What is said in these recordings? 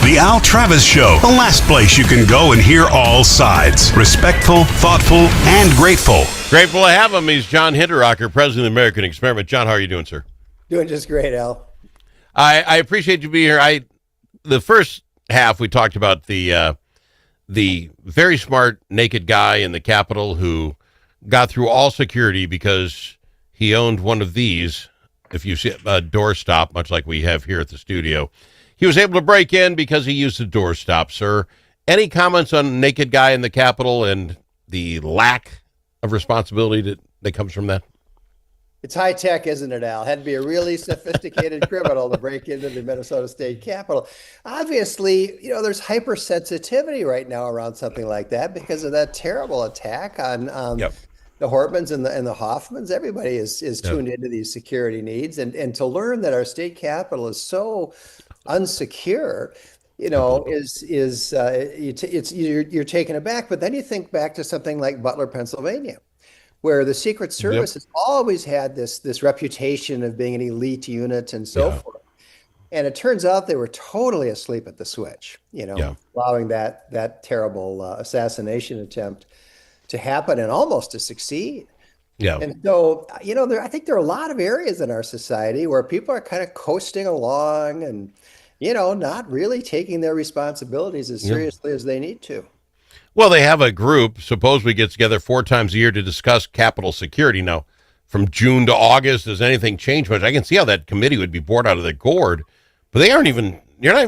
The Al Travis Show, the last place you can go and hear all sides. Respectful, thoughtful, and grateful. Grateful to have him. He's John Hinderaker, president of the American Experiment. John, how are you doing, sir? Doing just great, Al. I appreciate you being here. The first half, we talked about the very smart naked guy in the Capitol who got through all security because he owned one of these. If you see a doorstop, much like we have here at the studio, he was able to break in because he used the doorstop, sir. Any comments on naked guy in the Capitol and the lack of responsibility that comes from that? It's high tech, isn't it, Al? Had to be a really sophisticated criminal to break into the Minnesota State Capitol. Obviously, there's hypersensitivity right now around something like that because of that terrible attack on the Hortmans and the Hoffmans. Everybody is tuned into these security needs, and to learn that our state capitol is so unsecure, you're taken aback. But then you think back to something like Butler, Pennsylvania, where the Secret Service has always had this reputation of being an elite unit and so forth. And it turns out they were totally asleep at the switch, allowing that terrible assassination attempt to happen and almost to succeed. Yeah. And so, I think there are a lot of areas in our society where people are kind of coasting along and, not really taking their responsibilities as seriously as they need to. Well, they have a group, supposedly gets together 4 times a year to discuss Capitol security. Now, from June to August, does anything change much? I can see how that committee would be bored out of the gourd, but you're not even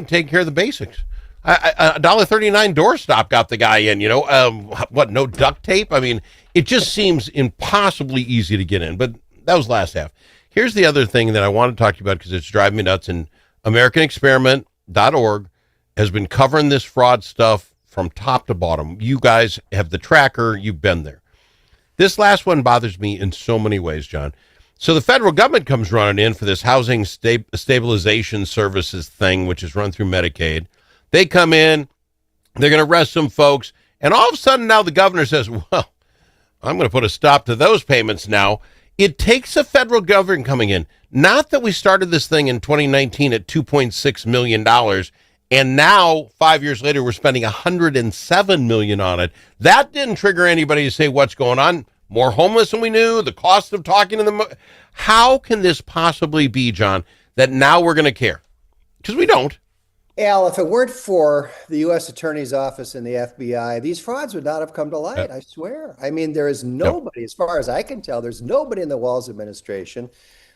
taking care of the basics. $1.39 doorstop got the guy in, no duct tape? I mean, it just seems impossibly easy to get in, but that was last half. Here's the other thing that I want to talk to you about because it's driving me nuts, and AmericanExperiment.org has been covering this fraud stuff from top to bottom. You guys have the tracker. You've been there. This last one bothers me in so many ways, John. So the federal government comes running in for this housing stabilization services thing, which is run through Medicaid. They come in, they're going to arrest some folks, and all of a sudden now the governor says, well, I'm going to put a stop to those payments now. It takes the federal government coming in. Not that we started this thing in 2019 at $2.6 million, and now 5 years later we're spending $107 million on it. That didn't trigger anybody to say what's going on. More homeless than we knew, the cost of talking to them. How can this possibly be, John, that now we're going to care? Because we don't. Al, if it weren't for the U.S. Attorney's Office and the FBI, these frauds would not have come to light, I swear. I mean, there is nobody, as far as I can tell, there's nobody in the Walz administration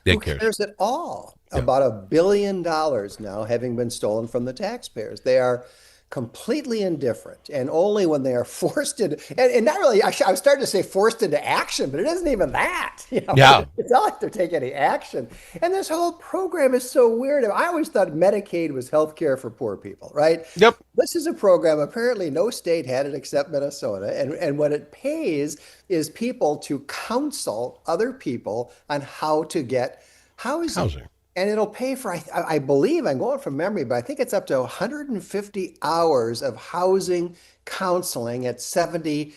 who cares at all about $1 billion now having been stolen from the taxpayers. They are completely indifferent, and only when they are forced into, and not really, I was starting to say forced into action, but it isn't even that. It's not like they're taking any action. And this whole program is so weird. I always thought Medicaid was health care for poor people, right? Yep. This is a program, apparently no state had it except Minnesota, and what it pays is people to counsel other people on how to get housing. And it'll pay for, I believe, I'm going from memory, but I think it's up to 150 hours of housing counseling at $70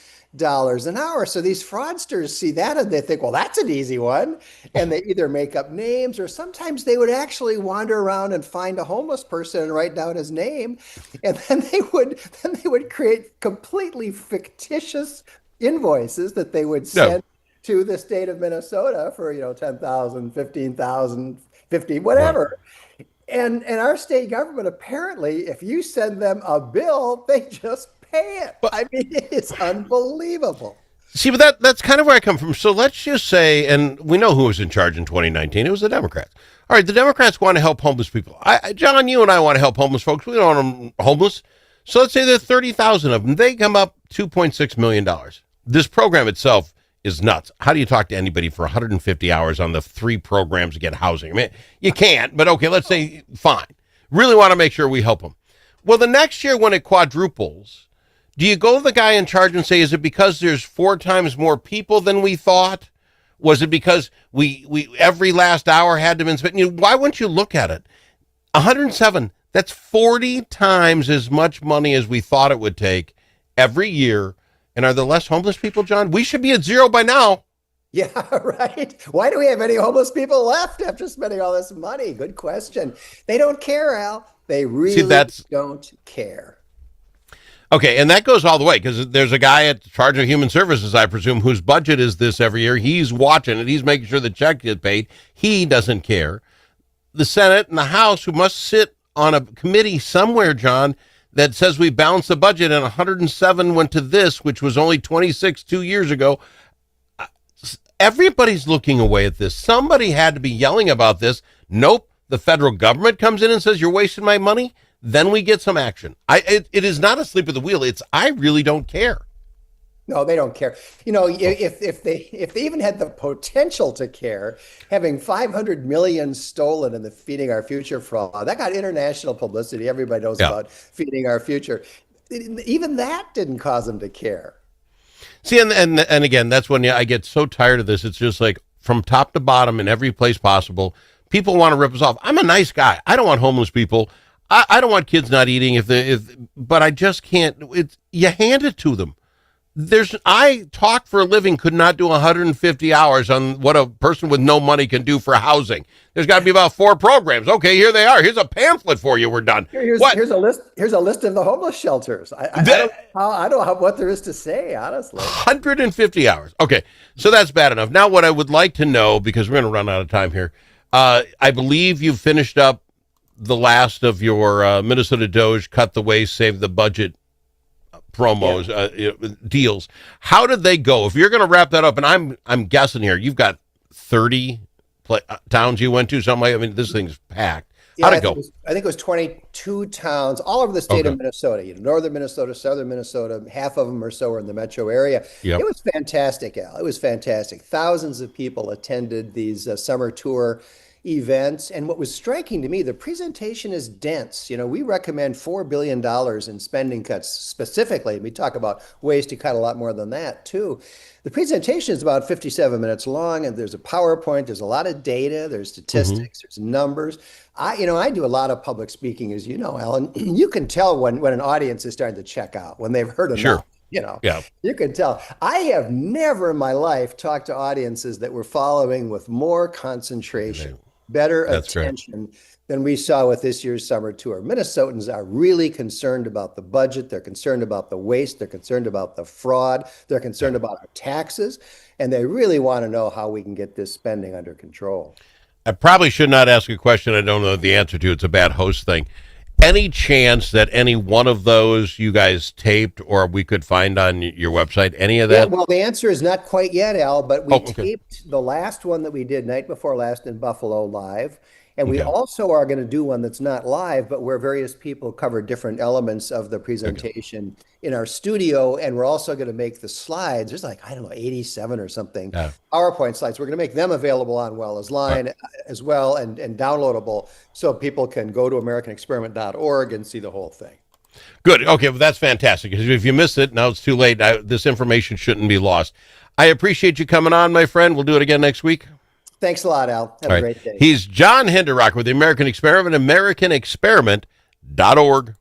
an hour. So these fraudsters see that and they think, well, that's an easy one. And they either make up names, or sometimes they would actually wander around and find a homeless person and write down his name. And then they would create completely fictitious invoices that they would send to the state of Minnesota for, $10,000, $15,000, 50, whatever. Right. And our state government, apparently, if you send them a bill, they just pay it. I mean, it's unbelievable. See, but that's kind of where I come from. So let's just say, and we know who was in charge in 2019. It was the Democrats. All right, the Democrats want to help homeless people. John, you and I want to help homeless folks. We don't want them homeless. So let's say there's 30,000 of them. They come up $2.6 million. This program itself is nuts. How do you talk to anybody for 150 hours on the 3 programs to get housing? I mean, you can't, but okay, let's say fine. Really want to make sure we help them. Well, the next year when it quadruples, do you go to the guy in charge and say, is it because there's 4 times more people than we thought? Was it because we every last hour had to be spent? Why wouldn't you look at it? 107, that's 40 times as much money as we thought it would take every year. And are there less homeless people, John? We should be at 0 by now. Yeah, right. Why do we have any homeless people left after spending all this money? Good question. They don't care, Al. They really See, that's don't care. okay, and that goes all the way because there's a guy at charge of human services, I presume, whose budget is this every year. He's watching it. He's making sure the check gets paid. He doesn't care. The Senate and the House, who must sit on a committee somewhere, John, that says we balanced the budget and 107 went to this, which was only 26 2 years ago. Everybody's looking away at this. Somebody had to be yelling about this. Nope. The federal government comes in and says, you're wasting my money. Then we get some action. It is not a sleep at the wheel. It's I really don't care. No, they don't care. If they even had the potential to care, having 500 million stolen in the Feeding Our Future fraud, that got international publicity. Everybody knows about Feeding Our Future. Even that didn't cause them to care. See, and again, that's when I get so tired of this. It's just like from top to bottom in every place possible. People want to rip us off. I'm a nice guy. I don't want homeless people. I don't want kids not eating but I just can't. You hand it to them. I talk for a living, could not do 150 hours on what a person with no money can do for housing. There's got to be about 4 programs. Okay, here they are. Here's a pamphlet for you. We're done. Here's a list. Here's a list of the homeless shelters. I don't know what there is to say, honestly. 150 hours. Okay, so that's bad enough. Now, what I would like to know, because we're going to run out of time here, I believe you've finished up the last of your Minnesota Doge cut the waste, save the budget promos, deals. How did they go? If you're going to wrap that up, and I'm guessing here, you've got 30 towns you went to, something like. I mean, this thing's packed. How'd it go? I think it was 22 towns all over the state of Minnesota. Northern Minnesota, southern Minnesota. Half of them or so are in the metro area. Yep. It was fantastic, Al. It was fantastic. Thousands of people attended these summer tour events. And what was striking to me, the presentation is dense. We recommend $4 billion in spending cuts specifically. We talk about ways to cut a lot more than that, too. The presentation is about 57 minutes long, and there's a PowerPoint. There's a lot of data. There's statistics. There's numbers. I do a lot of public speaking, as you know, Alan. You can tell when an audience is starting to check out, when they've heard enough. Sure. You can tell. I have never in my life talked to audiences that were following with more concentration, better attention than we saw with this year's summer tour. Minnesotans are really concerned about the budget. They're concerned about the waste. They're concerned about the fraud. They're concerned about our taxes. And they really want to know how we can get this spending under control. I probably should not ask a question I don't know the answer to. It's a bad host thing. Any chance that any one of those you guys taped or we could find on your website, any of that? Yeah, well, the answer is not quite yet, Al, but we taped the last one that we did night before last in Buffalo live. And we also are going to do one that's not live, but where various people cover different elements of the presentation in our studio. And we're also going to make the slides. There's 87 or something PowerPoint slides. We're going to make them available on Line as well and downloadable so people can go to AmericanExperiment.org and see the whole thing. Good. Okay, well, that's fantastic. Because if you missed it, now it's too late. This information shouldn't be lost. I appreciate you coming on, my friend. We'll do it again next week. Thanks a lot, Al. Have a great day. He's John Hinderaker with the American Experiment, AmericanExperiment.org.